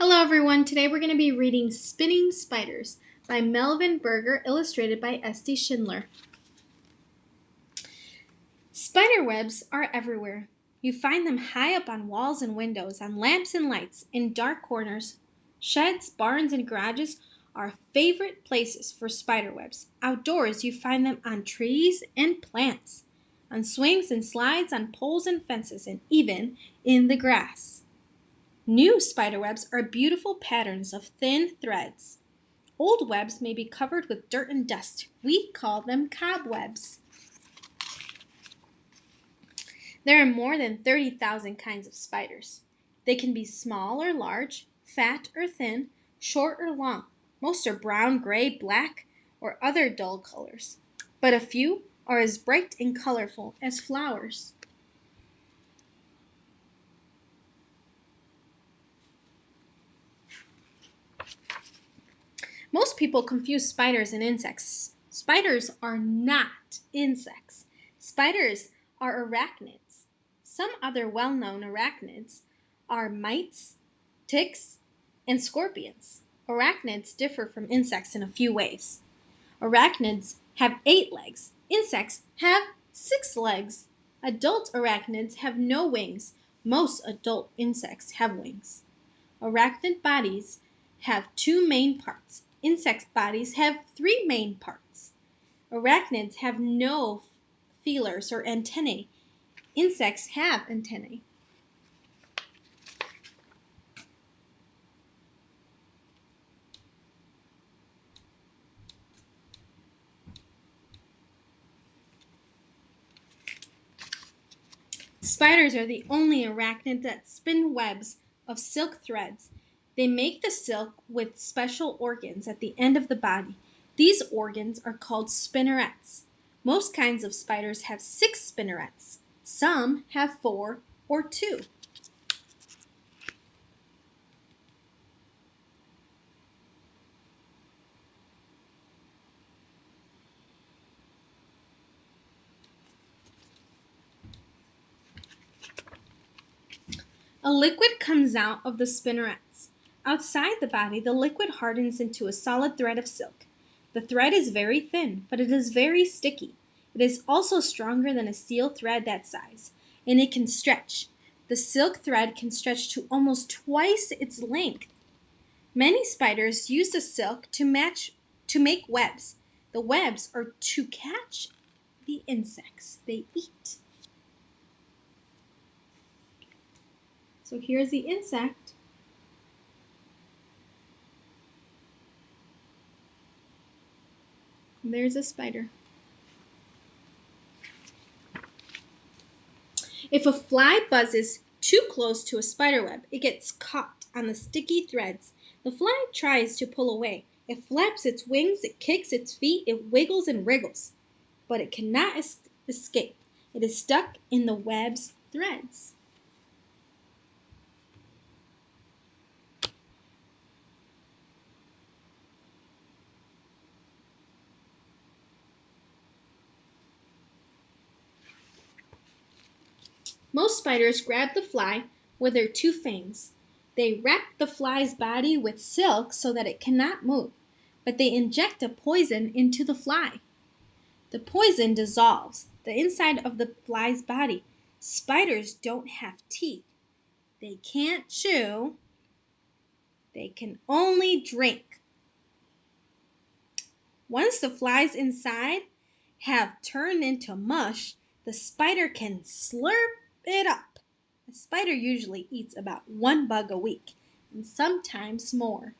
Hello everyone, today we're going to be reading Spinning Spiders by Melvin, Berger, illustrated by S.D. Schindler. Spider webs are everywhere. You find them high up on walls and windows, on lamps and lights, in dark corners. Sheds, barns, and garages are favorite places for spider webs. Outdoors, you find them on trees and plants, on swings and slides, on poles and fences, and even in the grass. New spider webs are beautiful patterns of thin threads. Old webs may be covered with dirt and dust. We call them cobwebs. There are more than 30,000 kinds of spiders. They can be small or large, fat or thin, short or long. Most are brown, gray, black, or other dull colors, but a few are as bright and colorful as flowers. Most people confuse spiders and insects. Spiders are not insects. Spiders are arachnids. Some other well-known arachnids are mites, ticks, and scorpions. Arachnids differ from insects in a few ways. Arachnids have 8 legs. Insects have 6 legs. Adult arachnids have no wings. Most adult insects have wings. Arachnid bodies have 2 main parts. Insect bodies have 3 main parts. Arachnids have no feelers or antennae. Insects have antennae. Spiders are the only arachnids that spin webs of silk threads. They make the silk with special organs at the end of the body. These organs are called spinnerets. Most kinds of spiders have 6 spinnerets. Some have 4 or 2. A liquid comes out of the spinnerets. Outside the body, the liquid hardens into a solid thread of silk. The thread is very thin, but it is very sticky. It is also stronger than a steel thread that size, and it can stretch. The silk thread can stretch to almost twice its length. Many spiders use the silk to make webs. The webs are to catch the insects they eat. So here's the insect. And there's a spider. If a fly buzzes too close to a spider web, it gets caught on the sticky threads. The fly tries to pull away. It flaps its wings, it kicks its feet, it wiggles and wriggles, but it cannot escape. It is stuck in the web's threads. Most spiders grab the fly with their 2 fangs. They wrap the fly's body with silk so that it cannot move, but they inject a poison into the fly. The poison dissolves the inside of the fly's body. Spiders don't have teeth. They can't chew. They can only drink. Once the flies inside have turned into mush, the spider can slurp it up. A spider usually eats about 1 bug a week, and sometimes more.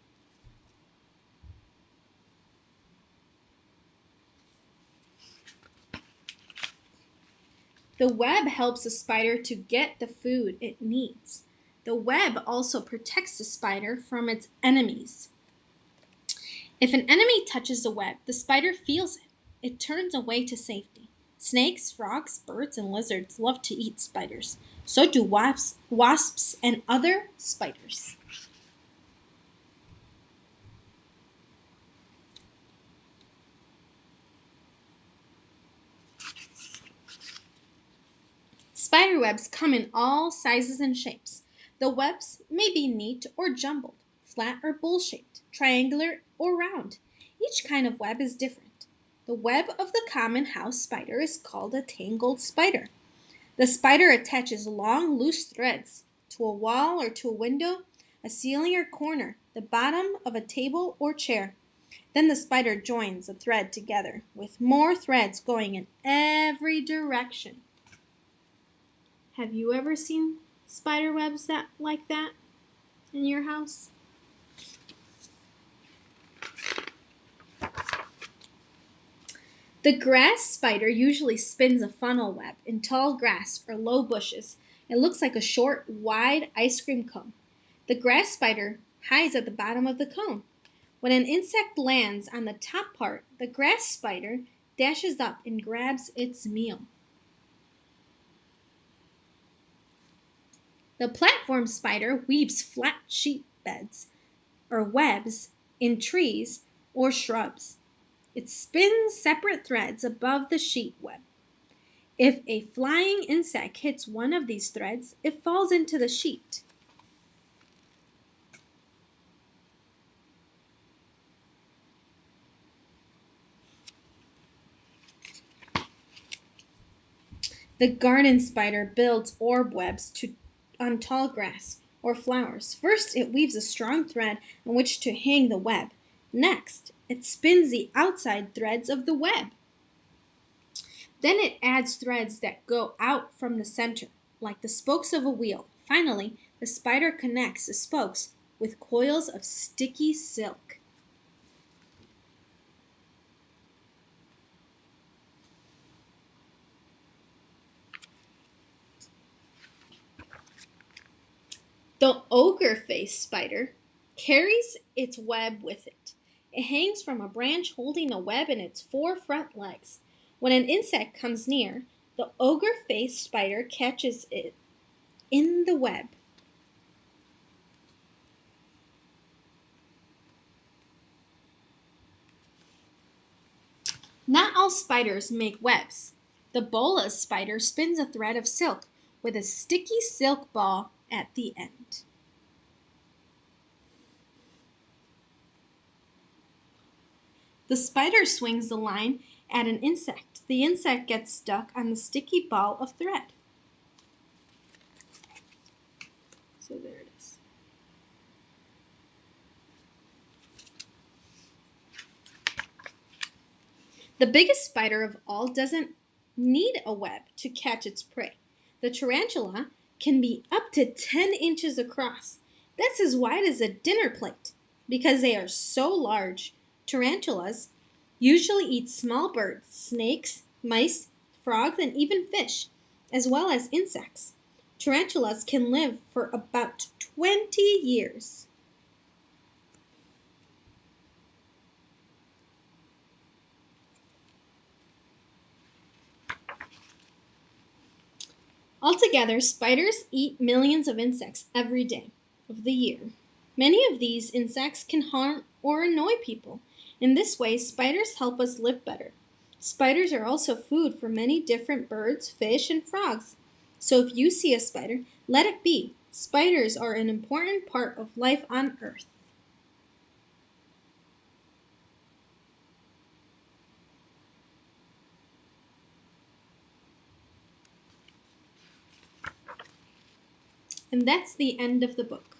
The web helps the spider to get the food it needs. The web also protects the spider from its enemies. If an enemy touches the web, the spider feels it. It turns away to safety. Snakes, frogs, birds, and lizards love to eat spiders. So do wasps and other spiders. Spider webs come in all sizes and shapes. The webs may be neat or jumbled. flat or bowl-shaped, triangular or round. Each kind of web is different. The web of the common house spider is called a tangled spider. The spider attaches long, loose threads to a wall or to a window, a ceiling or corner, the bottom of a table or chair. Then the spider joins the thread together with more threads going in every direction. Have you ever seen spider webs like that in your house? The grass spider usually spins a funnel web in tall grass or low bushes. It looks like a short, wide ice cream cone. The grass spider hides at the bottom of the cone. When an insect lands on the top part, the grass spider dashes up and grabs its meal. The platform spider weaves flat sheet beds or webs in trees or shrubs. It spins separate threads above the sheet web. If a flying insect hits one of these threads, it falls into the sheet. The garden spider builds orb webs on tall grass or flowers. First, it weaves a strong thread on which to hang the web. Next, it spins the outside threads of the web. Then it adds threads that go out from the center, like the spokes of a wheel. Finally, the spider connects the spokes with coils of sticky silk. The Ogreface Spider carries its web with it. It hangs from a branch holding a web in its 4 front legs. When an insect comes near, the Ogreface Spider catches it in the web. Not all spiders make webs. The bola spider spins a thread of silk with a sticky silk ball at the end. The spider swings the line at an insect. The insect gets stuck on the sticky ball of thread. So there it is. The biggest spider of all doesn't need a web to catch its prey. The tarantula can be up to 10 inches across. That's as wide as a dinner plate. Because they are so large, tarantulas usually eat small birds, snakes, mice, frogs, and even fish, as well as insects. Tarantulas can live for about 20 years. Altogether, spiders eat millions of insects every day of the year. Many of these insects can harm or annoy people. In this way, spiders help us live better. Spiders are also food for many different birds, fish, and frogs. So if you see a spider, let it be. Spiders are an important part of life on Earth. And that's the end of the book.